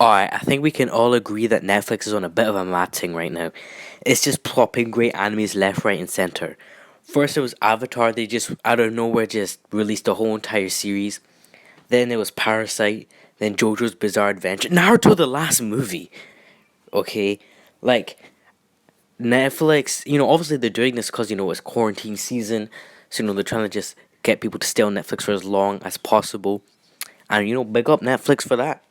Alright, I think we can all agree that Netflix is on a bit of a mad thing right now. It's just plopping great animes left, right, and center. First, it was Avatar, they just out of nowhere just released a whole entire series. Then it was Parasite, then JoJo's Bizarre Adventure, Naruto the last movie. Okay? Like, Netflix, obviously they're doing this because, it's quarantine season. So, they're trying to just get people to stay on Netflix for as long as possible. And, big up Netflix for that.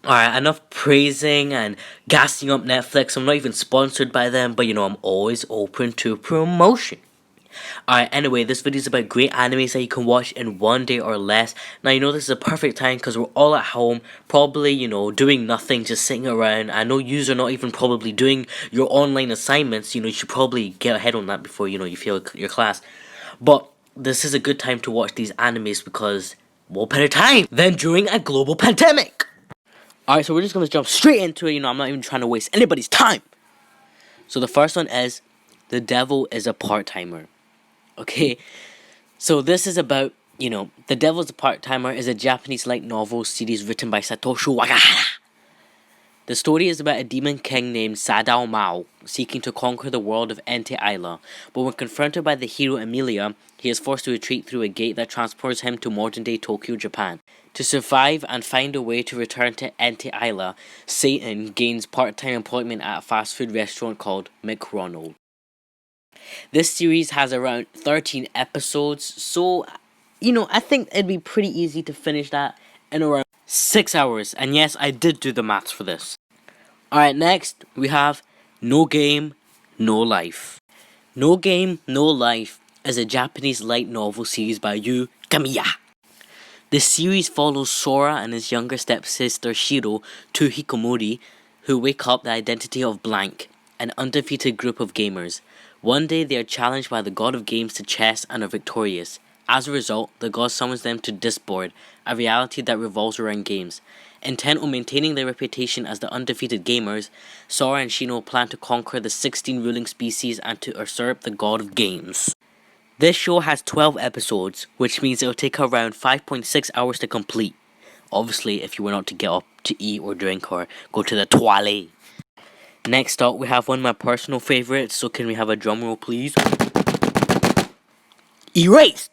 Alright, enough praising and gassing up Netflix. I'm not even sponsored by them, but I'm always open to promotion. Alright, anyway, this video is about great animes that you can watch in one day or less. Now, this is a perfect time because we're all at home, probably, doing nothing, just sitting around. I know yous are not even probably doing your online assignments. You should probably get ahead on that before, you fail your class. But this is a good time to watch these animes because what better time than during a global pandemic? Alright, so we're just going to jump straight into it. I'm not even trying to waste anybody's time. So the first one is The Devil is a Part-Timer. Okay, so this is about, The Devil is a Part-Timer is a Japanese light novel series written by Satoshi Wakahara. The story is about a demon king named Sadao Mao seeking to conquer the world of Ente Isla, but when confronted by the hero Emilia, he is forced to retreat through a gate that transports him to modern-day Tokyo, Japan. To survive and find a way to return to Ente Isla, Satan gains part-time employment at a fast food restaurant called McRonald. This series has around 13 episodes, so, I think it'd be pretty easy to finish that in around 6 hours. And yes, I did do the maths for this. Alright, next we have No Game, No Life. No Game, No Life is a Japanese light novel series by Yu Kamiya. This series follows Sora and his younger stepsister Shiro, two hikikomori, who wake up the identity of Blank, an undefeated group of gamers. One day they are challenged by the god of games to chess and are victorious. As a result, the god summons them to Disboard, a reality that revolves around games. Intent on maintaining their reputation as the undefeated gamers, Sora and Shino plan to conquer the 16 ruling species and to usurp the god of games. This show has 12 episodes, which means it will take around 5.6 hours to complete. Obviously, if you were not to get up to eat or drink or go to the toilet. Next up, we have one of my personal favorites, so can we have a drum roll, please? Erased!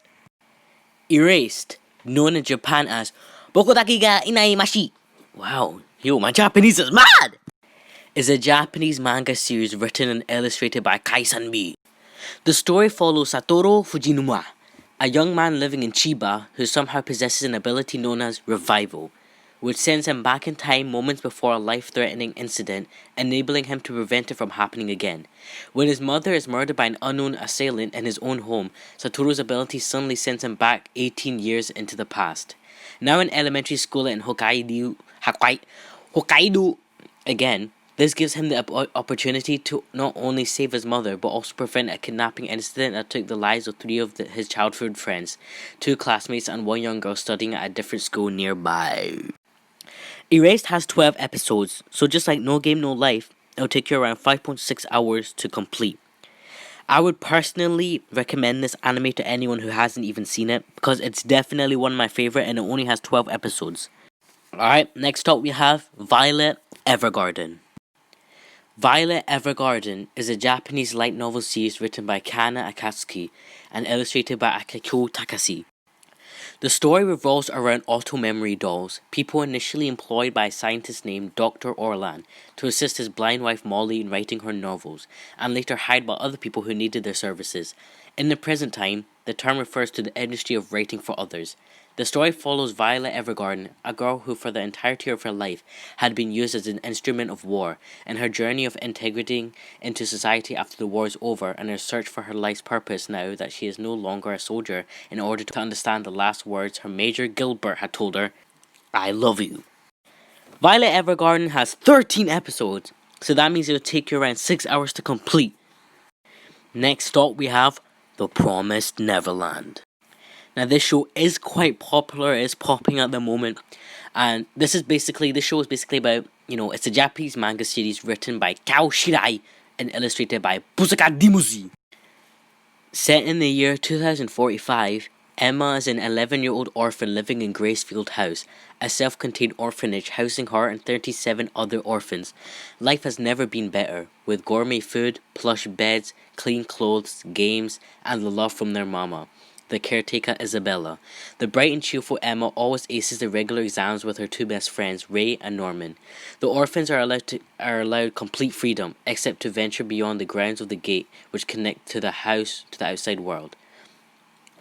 Erased, known in Japan as Bokodaki ga inaimashi. Wow, yo, my Japanese is mad! Is a Japanese manga series written and illustrated by Kai Sanbi. The story follows Satoru Fujinuma, a young man living in Chiba who somehow possesses an ability known as Revival, which sends him back in time moments before a life-threatening incident, enabling him to prevent it from happening again. When his mother is murdered by an unknown assailant in his own home, Satoru's ability suddenly sends him back 18 years into the past. Now in elementary school in Hokkaido again, this gives him the opportunity to not only save his mother, but also prevent a kidnapping incident that took the lives of three of his childhood friends, two classmates and one young girl studying at a different school nearby. Erased has 12 episodes, so just like No Game No Life, it'll take you around 5.6 hours to complete. I would personally recommend this anime to anyone who hasn't even seen it, because it's definitely one of my favorite and it only has 12 episodes. Alright, next up we have Violet Evergarden. Violet Evergarden is a Japanese light novel series written by Kana Akatsuki and illustrated by Akiko Takashi. The story revolves around auto-memory dolls, people initially employed by a scientist named Dr. Orlan to assist his blind wife Molly in writing her novels, and later hired by other people who needed their services. In the present time, the term refers to the industry of writing for others. The story follows Violet Evergarden, a girl who for the entirety of her life had been used as an instrument of war, and her journey of integrating into society after the war is over, and her search for her life's purpose now that she is no longer a soldier in order to understand the last words her Major Gilbert had told her, "I love you." Violet Evergarden has 13 episodes, so that means it will take you around 6 hours to complete. Next up we have The Promised Neverland. Now this show is quite popular, it's popping at the moment, and this show is basically about, it's a Japanese manga series written by Kao Shirai and illustrated by Pusaka Dimuzi. Set in the year 2045, Emma is an 11-year-old orphan living in Gracefield House, a self-contained orphanage housing her and 37 other orphans. Life has never been better, with gourmet food, plush beds, clean clothes, games, and the love from their mama, the caretaker Isabella. The bright and cheerful Emma always aces the regular exams with her two best friends, Ray and Norman. The orphans are allowed complete freedom, except to venture beyond the grounds of the gate, which connect to the house to the outside world.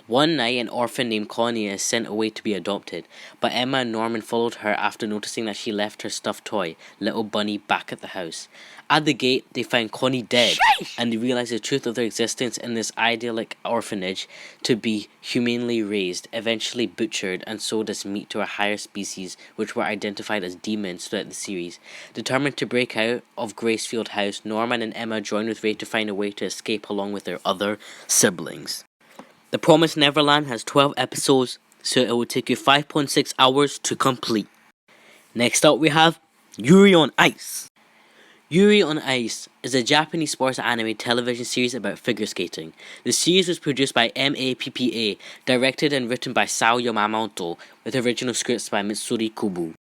One night, an orphan named Connie is sent away to be adopted, but Emma and Norman followed her after noticing that she left her stuffed toy, Little Bunny, back at the house. At the gate, they find Connie dead, and they realize the truth of their existence in this idyllic orphanage to be humanely raised, eventually butchered and sold as meat to a higher species, which were identified as demons throughout the series. Determined to break out of Gracefield House, Norman and Emma join with Ray to find a way to escape along with their other siblings. The Promised Neverland has 12 episodes, so it will take you 5.6 hours to complete. Next up we have Yuri on Ice. Yuri on Ice is a Japanese sports anime television series about figure skating. The series was produced by MAPPA, directed and written by Sao Yamamoto, with original scripts by Mitsuri Kubo.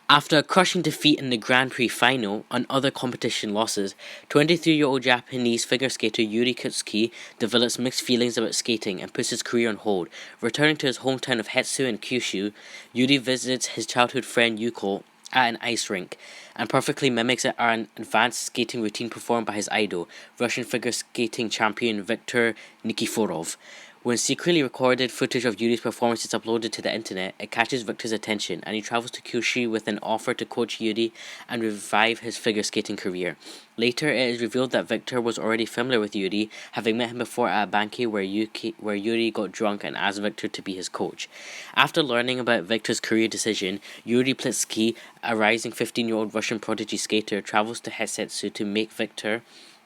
After a crushing defeat in the Grand Prix final and other competition losses, 23-year-old Japanese figure skater Yuri Kitsuki develops mixed feelings about skating and puts his career on hold. Returning to his hometown of Hetsu in Kyushu, Yuri visits his childhood friend Yuko at an ice rink and perfectly mimics an advanced skating routine performed by his idol, Russian figure skating champion Viktor Nikiforov. When secretly recorded footage of Yuri's performance is uploaded to the internet, it catches Victor's attention, and he travels to Kyushu with an offer to coach Yuri and revive his figure skating career. Later, it is revealed that Victor was already familiar with Yuri, having met him before at a banquet where Yuri got drunk and asked Victor to be his coach. After learning about Victor's career decision, Yuri Plitsky, a rising 15-year-old Russian prodigy skater, travels to Hetsu to make Victor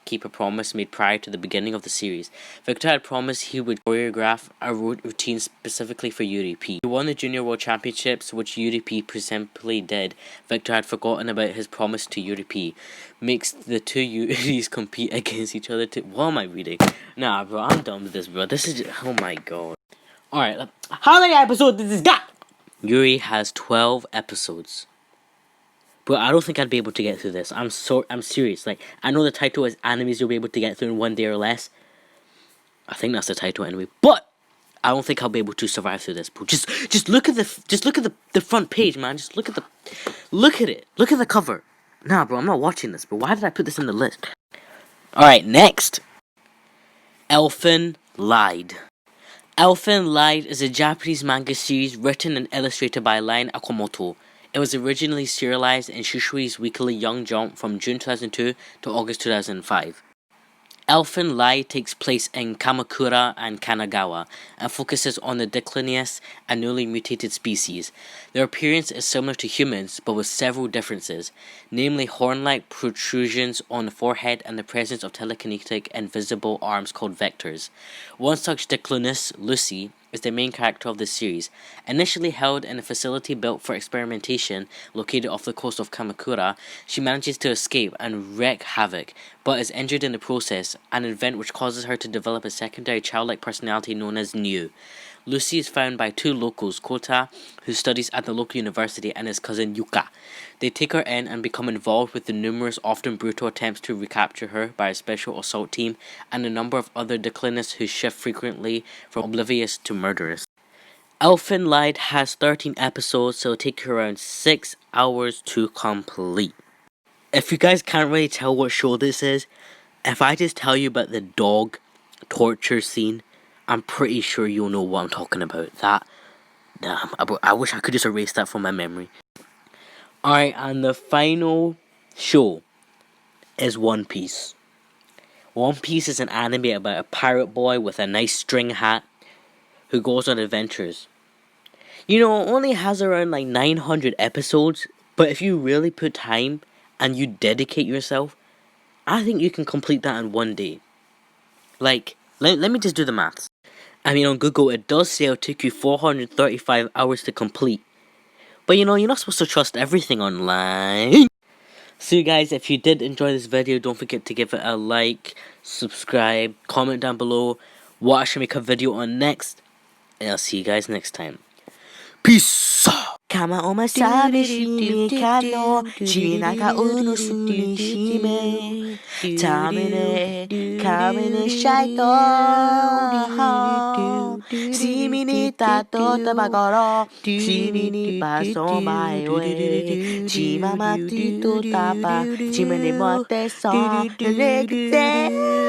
keep a promise made prior to the beginning of the series. Victor had promised he would choreograph a routine specifically for Yuri P. He won the Junior World Championships, which Yuri P presumably did. Victor had forgotten about his promise to Yuri P. Makes the two Yuris compete against each other to... What am I reading? Nah, bro, I'm done with this, bro. This is just... Oh my god. Alright, how many episodes does this got? Yuri has 12 episodes. But I don't think I'd be able to get through this. I'm serious. Like, I know the title is animes you'll be able to get through in 1 day or less. I think that's the title anyway. But I don't think I'll be able to survive through this. Bro. Just look at the front page, man. Just look at it. Look at the cover. Nah, bro, I'm not watching this. But why did I put this in the list? All right, next. Elfen Lied. Elfen Lied is a Japanese manga series written and illustrated by Line Akamoto. It was originally serialized in Shushui's weekly Young Jump from June 2002 to August 2005. Elfen Lied takes place in Kamakura and Kanagawa and focuses on the Diclonius, a newly mutated species. Their appearance is similar to humans but with several differences, namely horn-like protrusions on the forehead and the presence of telekinetic invisible arms called vectors. One such Diclonius, Lucy, is the main character of the series. Initially held in a facility built for experimentation located off the coast of Kamakura, she manages to escape and wreak havoc, but is injured in the process, an event which causes her to develop a secondary childlike personality known as New. Lucy is found by two locals, Kota, who studies at the local university, and his cousin Yuka. They take her in and become involved with the numerous, often brutal attempts to recapture her by a special assault team and a number of other Diclonius who shift frequently from oblivious to murderous. Elfen Lied has 13 episodes, so it'll take you around 6 hours to complete. If you guys can't really tell what show this is, if I just tell you about the dog torture scene, I'm pretty sure you'll know what I'm talking about. Damn, I wish I could just erase that from my memory. Alright, and the final show is One Piece. One Piece is an anime about a pirate boy with a nice string hat who goes on adventures. You know, it only has around like 900 episodes, but if you really put time and you dedicate yourself, I think you can complete that in 1 day. Like, let me just do the maths. I mean, on Google, it does say it'll take you 435 hours to complete. But you know, you're not supposed to trust everything online. So you guys, if you did enjoy this video, don't forget to give it a like, subscribe, comment down below what I should make a video on next. And I'll see you guys next time. Peace! 가만 오마 사비시미 카노 지나가 우노 수니 힘에 다음에 가면에 샤이토 시민이 따또 따바거로 시민이 바소 마에웨 지마마 띠또 따바 지면에 못했어 내 그때